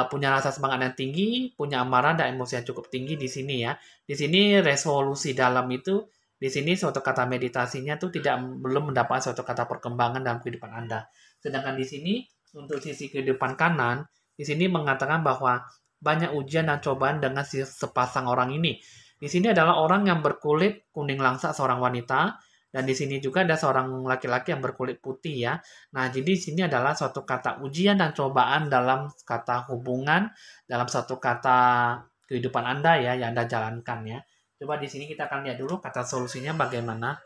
S1: Punya rasa semangat yang tinggi, punya amarah dan emosi yang cukup tinggi di sini ya. Di sini resolusi dalam itu di sini suatu kata meditasinya tuh belum mendapat suatu kata perkembangan dalam kehidupan Anda. Sedangkan di sini untuk sisi kehidupan kanan, di sini mengatakan bahwa banyak ujian dan cobaan dengan sepasang orang ini. Di sini adalah orang yang berkulit kuning langsa seorang wanita dan di sini juga ada seorang laki-laki yang berkulit putih ya. Nah, jadi di sini adalah suatu kata ujian dan cobaan dalam kata hubungan, dalam suatu kata kehidupan Anda ya yang Anda jalankan ya. Coba di sini kita akan lihat dulu kata solusinya bagaimana.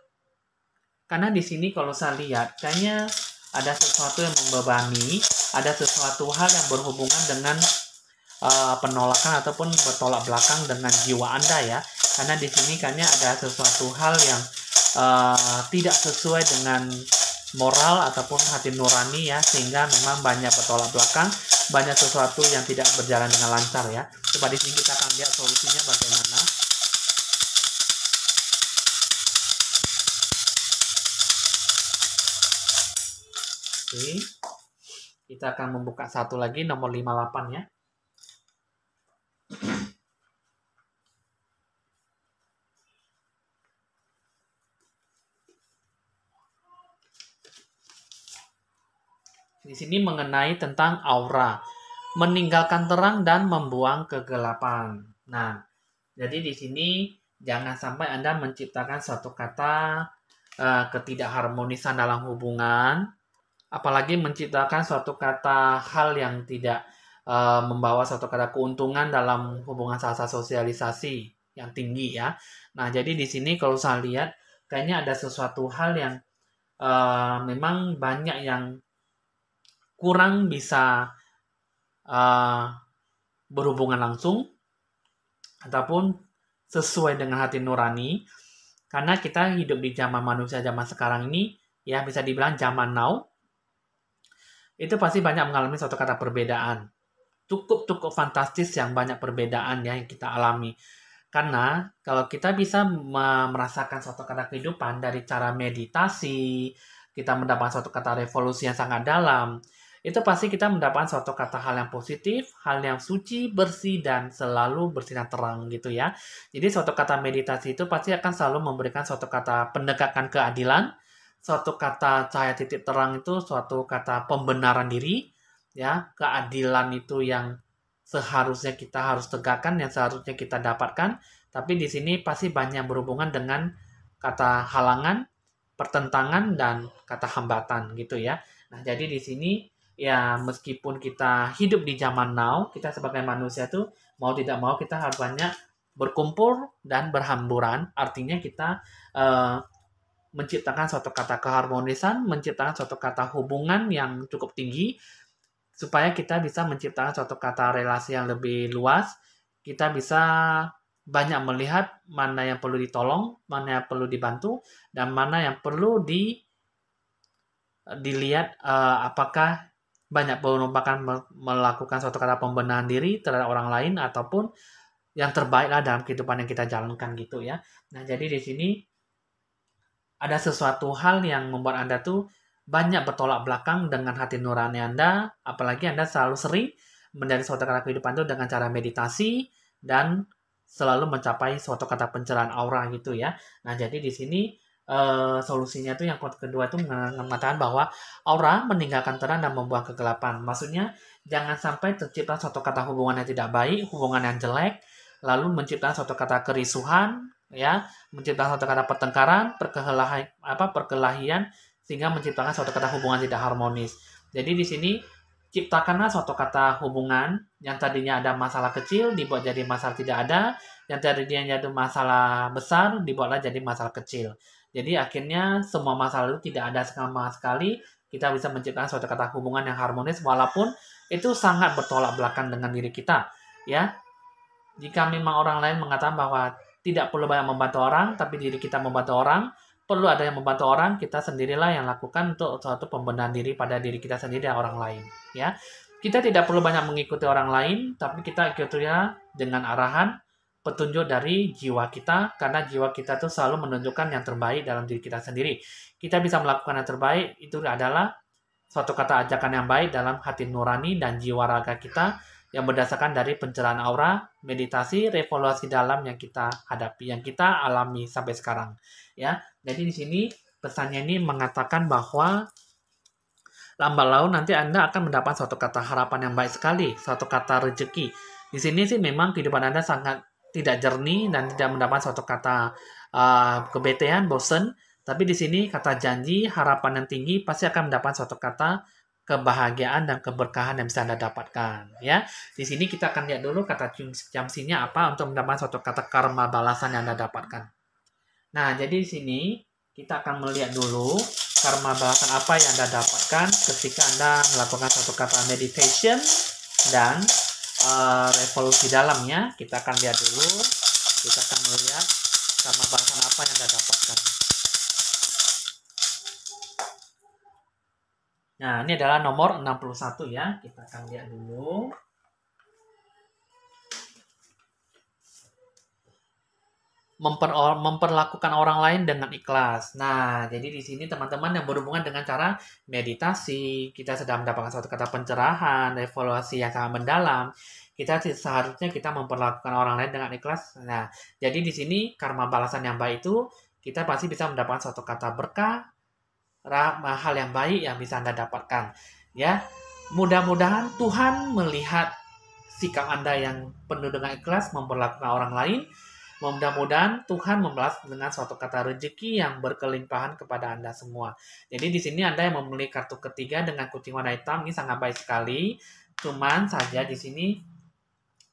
S1: Karena di sini kalau saya lihat, kayaknya ada sesuatu yang membebani, ada sesuatu hal yang berhubungan dengan penolakan ataupun bertolak belakang dengan jiwa Anda ya. Karena di sini kayaknya ada sesuatu hal yang tidak sesuai dengan moral ataupun hati nurani ya, sehingga memang banyak bertolak belakang, banyak sesuatu yang tidak berjalan dengan lancar ya. Coba di sini kita akan lihat solusinya bagaimana. Oke. Kita akan membuka satu lagi nomor 58 ya. Di sini mengenai tentang aura, meninggalkan terang dan membuang kegelapan. Nah, jadi di sini jangan sampai Anda menciptakan suatu kata ketidakharmonisan dalam hubungan, apalagi menciptakan suatu kata hal yang tidak membawa suatu kata keuntungan dalam hubungan salah sosialisasi yang tinggi ya. Nah, jadi di sini kalau saya lihat kayaknya ada sesuatu hal yang memang banyak yang kurang bisa berhubungan langsung ataupun sesuai dengan hati nurani, karena kita hidup di zaman manusia zaman sekarang ini ya, bisa dibilang zaman now, itu pasti banyak mengalami suatu kata perbedaan cukup fantastis yang banyak perbedaan ya yang kita alami. Karena kalau kita bisa merasakan suatu kata kehidupan dari cara meditasi, kita mendapat suatu kata revolusi yang sangat dalam, itu pasti kita mendapatkan suatu kata hal yang positif, hal yang suci, bersih, dan selalu bersinar terang gitu ya. Jadi suatu kata meditasi itu pasti akan selalu memberikan suatu kata pendekatan keadilan, suatu kata cahaya titik terang itu suatu kata pembenaran diri, ya, keadilan itu yang seharusnya kita harus tegakkan, yang seharusnya kita dapatkan, tapi di sini pasti banyak berhubungan dengan kata halangan, pertentangan, dan kata hambatan gitu ya. Nah, jadi di sini ya meskipun kita hidup di zaman now, kita sebagai manusia tuh mau tidak mau kita harus banyak berkumpul dan berhamburan. Artinya kita eh, menciptakan suatu kata keharmonisan, menciptakan suatu kata hubungan yang cukup tinggi, supaya kita bisa menciptakan suatu kata relasi yang lebih luas. Kita bisa banyak melihat mana yang perlu ditolong, mana yang perlu dibantu, dan mana yang perlu dilihat apakah banyak merupakan melakukan suatu kata pembenahan diri terhadap orang lain ataupun yang terbaiklah dalam kehidupan yang kita jalankan gitu ya. Nah, jadi di sini ada sesuatu hal yang membuat Anda tuh banyak bertolak belakang dengan hati nurani Anda, apalagi Anda selalu sering menjadi suatu kata kehidupan itu dengan cara meditasi dan selalu mencapai suatu kata pencerahan aura gitu ya. Nah, jadi di sini solusinya tuh yang kedua itu mengatakan bahwa aura meninggalkan terang dan membuang kegelapan. Maksudnya jangan sampai tercipta suatu kata hubungan yang tidak baik, hubungan yang jelek, lalu menciptakan suatu kata kerisuhan, ya, menciptakan suatu kata pertengkaran, perkelahian, sehingga menciptakan suatu kata hubungan tidak harmonis. Jadi di sini ciptakanlah suatu kata hubungan yang tadinya ada masalah kecil dibuat jadi masalah tidak ada, yang tadinya ada masalah besar dibuatlah jadi masalah kecil. Jadi akhirnya semua masalah itu tidak ada sama sekali, kita bisa menciptakan suatu kata hubungan yang harmonis walaupun itu sangat bertolak belakang dengan diri kita, ya. Jika memang orang lain mengatakan bahwa tidak perlu banyak membantu orang, tapi diri kita membantu orang, perlu ada yang membantu orang, kita sendirilah yang lakukan untuk suatu pembenahan diri pada diri kita sendiri dan orang lain. Ya, kita tidak perlu banyak mengikuti orang lain, tapi kita ikutinya dengan arahan petunjuk dari jiwa kita, karena jiwa kita itu selalu menunjukkan yang terbaik dalam diri kita sendiri. Kita bisa melakukan yang terbaik, itu adalah suatu kata ajakan yang baik dalam hati nurani dan jiwa raga kita, yang berdasarkan dari pencerahan aura, meditasi, revolusi dalam yang kita hadapi, yang kita alami sampai sekarang. Ya, jadi di sini pesannya ini mengatakan bahwa lambat laun nanti Anda akan mendapat suatu kata harapan yang baik sekali, suatu kata rezeki. Di sini sih memang kehidupan Anda sangat tidak jernih dan tidak mendapat suatu kata kebetean, bosen. Tapi di sini kata janji, harapan yang tinggi pasti akan mendapat suatu kata kebahagiaan dan keberkahan yang bisa Anda dapatkan. Ya, di sini kita akan lihat dulu kata jamsinya apa untuk mendapatkan suatu kata karma balasan yang Anda dapatkan. Nah, jadi di sini kita akan melihat dulu karma balasan apa yang Anda dapatkan ketika Anda melakukan suatu kata meditation dan revolusi dalamnya. Kita akan lihat dulu, kita akan melihat karma balasan apa yang Anda dapatkan. Nah, ini adalah nomor 61 ya. Kita akan lihat dulu. Memperlakukan orang lain dengan ikhlas. Nah, jadi di sini teman-teman yang berhubungan dengan cara meditasi, kita sedang mendapatkan suatu kata pencerahan, evaluasi yang sangat mendalam. Seharusnya kita memperlakukan orang lain dengan ikhlas. Nah, jadi di sini karma balasan yang baik itu kita pasti bisa mendapatkan suatu kata berkah, hal yang baik yang bisa Anda dapatkan. Ya, mudah-mudahan Tuhan melihat sikap Anda yang penuh dengan ikhlas memperlakukan orang lain. Mudah-mudahan Tuhan membalas dengan suatu kata rezeki yang berkelimpahan kepada Anda semua. Jadi di sini Anda yang memilih kartu ketiga dengan kucing warna hitam ini sangat baik sekali. Cuman saja di sini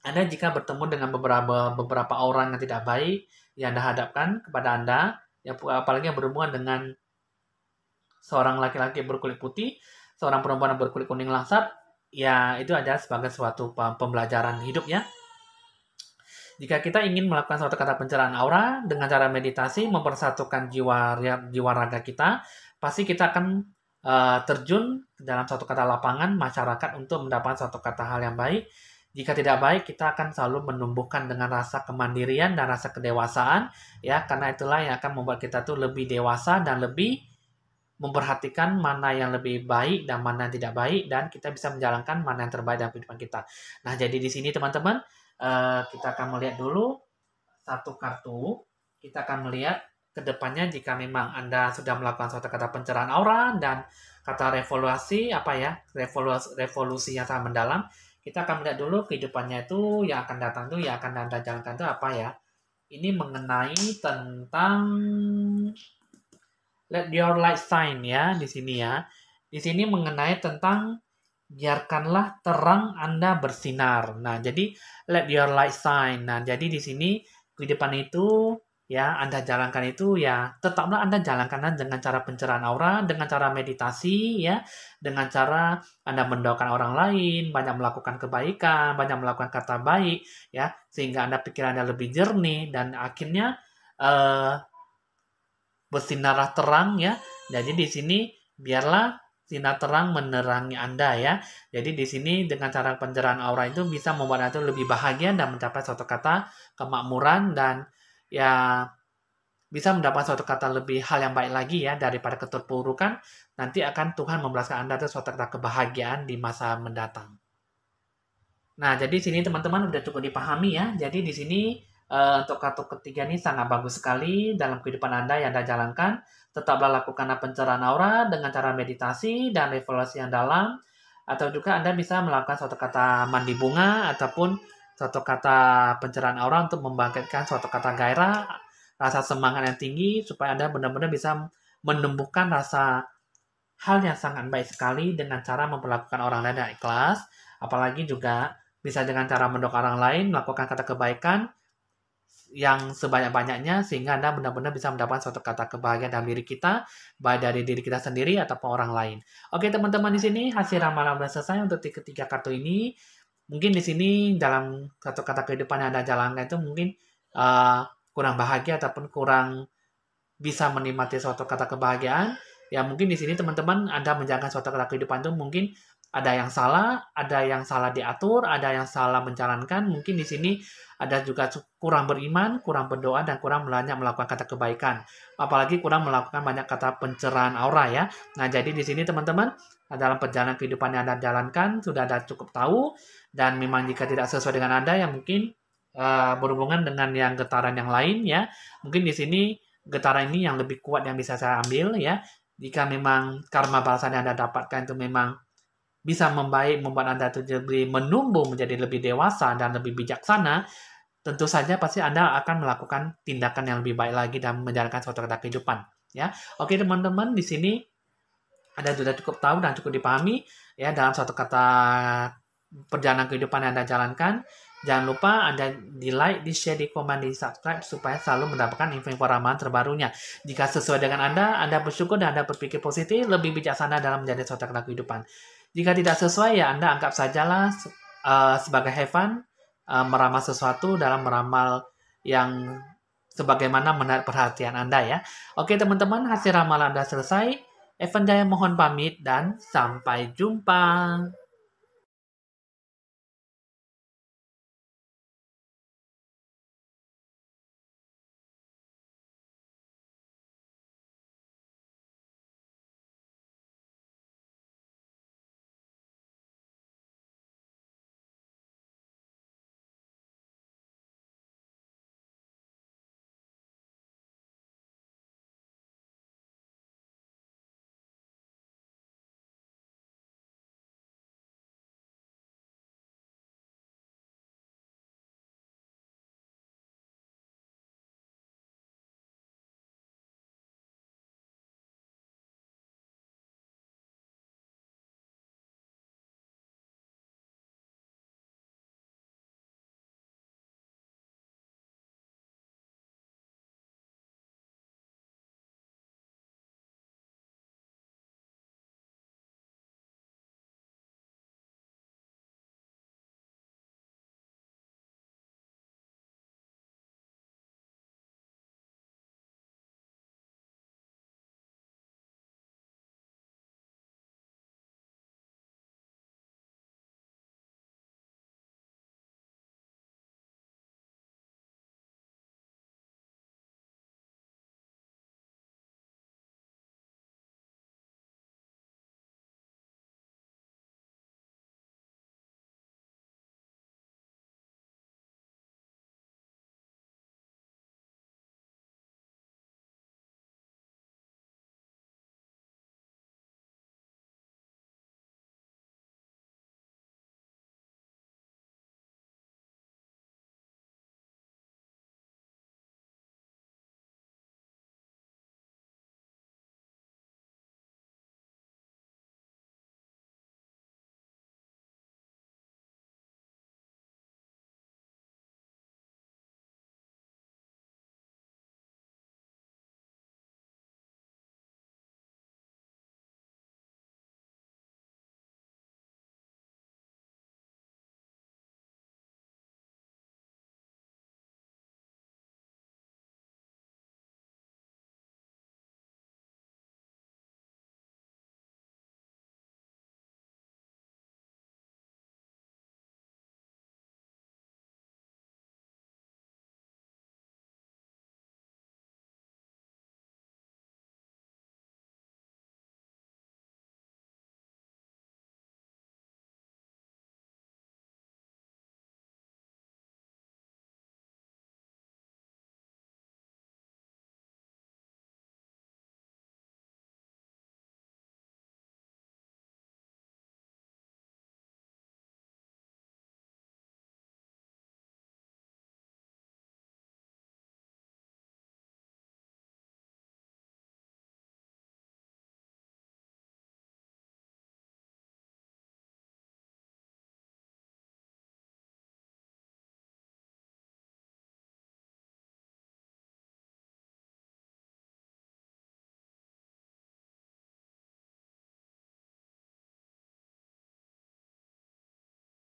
S1: Anda jika bertemu dengan beberapa orang yang tidak baik yang Anda hadapkan kepada Anda, yang apalagi yang berhubungan dengan seorang laki-laki berkulit putih, seorang perempuan yang berkulit kuning langsat, ya itu adalah sebagai suatu pembelajaran hidup ya. Jika kita ingin melakukan suatu kata pencerahan aura dengan cara meditasi, mempersatukan jiwa raga kita, pasti kita akan terjun dalam suatu kata lapangan masyarakat untuk mendapatkan suatu kata hal yang baik. Jika tidak baik, kita akan selalu menumbuhkan dengan rasa kemandirian dan rasa kedewasaan, ya, karena itulah yang akan membuat kita tuh lebih dewasa dan lebih memperhatikan mana yang lebih baik dan mana yang tidak baik, dan kita bisa menjalankan mana yang terbaik dalam kehidupan kita. Nah, jadi di sini teman-teman, kita akan melihat dulu satu kartu. Kita akan melihat ke depannya jika memang Anda sudah melakukan suatu kata pencerahan aura dan kata revolusi, revolusi yang sangat mendalam. Kita akan melihat dulu kehidupannya itu yang akan datang itu, yang akan Anda jalankan itu apa ya. Ini mengenai tentang let your light shine ya di sini ya. Di sini mengenai tentang biarkanlah terang Anda bersinar. Nah, jadi let your light shine. Nah, jadi di sini kehidupan itu ya Anda jalankan itu ya tetaplah Anda jalankan dengan cara pencerahan aura, dengan cara meditasi ya, dengan cara Anda mendoakan orang lain, banyak melakukan kebaikan, banyak melakukan kata baik ya, sehingga Anda pikiran Anda lebih jernih dan akhirnya eh, bersinarlah terang ya. Jadi di sini biarlah sinar terang menerangi Anda ya. Jadi di sini dengan cara pencerahan aura itu bisa membuat Anda lebih bahagia dan mencapai suatu kata kemakmuran dan ya bisa mendapat suatu kata lebih hal yang baik lagi ya daripada keterpurukan. Nanti akan Tuhan membalaskan Anda itu suatu kata kebahagiaan di masa mendatang. Nah, jadi sini teman-teman udah cukup dipahami ya. Jadi di sini untuk kartu ketiga ini sangat bagus sekali dalam kehidupan Anda yang Anda jalankan. Tetaplah lakukan pencerahan aura dengan cara meditasi dan evaluasi yang dalam. Atau juga Anda bisa melakukan suatu kata mandi bunga ataupun suatu kata pencerahan aura untuk membangkitkan suatu kata gairah, rasa semangat yang tinggi supaya Anda benar-benar bisa menumbuhkan rasa hal yang sangat baik sekali dengan cara memperlakukan orang lain dengan ikhlas, apalagi juga bisa dengan cara mendoakan orang lain, melakukan kata kebaikan yang sebanyak-banyaknya sehingga Anda benar-benar bisa mendapatkan suatu kata kebahagiaan dalam diri kita, baik dari diri kita sendiri ataupun orang lain. Oke, teman-teman, di sini hasil ramalan sudah selesai untuk ketiga kartu ini. Mungkin di sini dalam satu kata kehidupan yang Anda jalankan itu mungkin uh, kurang bahagia ataupun kurang bisa menikmati suatu kata kebahagiaan. Ya mungkin di sini teman-teman Anda menjalankan suatu kata kehidupan itu mungkin ada yang salah diatur, ada yang salah menjalankan. Mungkin di sini ada juga kurang beriman, kurang berdoa, dan kurang banyak melakukan kata kebaikan. Apalagi kurang melakukan banyak kata pencerahan aura ya. Nah, jadi di sini teman-teman, dalam perjalanan kehidupan yang Anda jalankan, sudah ada cukup tahu. Dan memang jika tidak sesuai dengan Anda, yang mungkin berhubungan dengan yang getaran yang lain ya. Mungkin di sini getaran ini yang lebih kuat yang bisa saya ambil ya. Jika memang karma balasan yang Anda dapatkan itu memang bisa membuat Anda itu lebih menumbuh menjadi lebih dewasa dan lebih bijaksana, tentu saja pasti Anda akan melakukan tindakan yang lebih baik lagi dan menjalankan suatu kata kehidupan. Ya, oke teman-teman, di sini Anda sudah cukup tahu dan cukup dipahami ya dalam suatu kata perjalanan kehidupan yang Anda jalankan. Jangan lupa Anda di like, di share, di komen, di subscribe supaya selalu mendapatkan info-info ramalan terbarunya. Jika sesuai dengan Anda bersyukur dan Anda berpikir positif, lebih bijaksana dalam menjadi suatu kehidupan. Jika tidak sesuai, ya Anda anggap sajalah sebagai have fun, meramal sesuatu dalam meramal yang sebagaimana menarik perhatian Anda ya. Oke teman-teman, hasil ramalan Anda selesai. Evan Jaya mohon pamit dan sampai jumpa.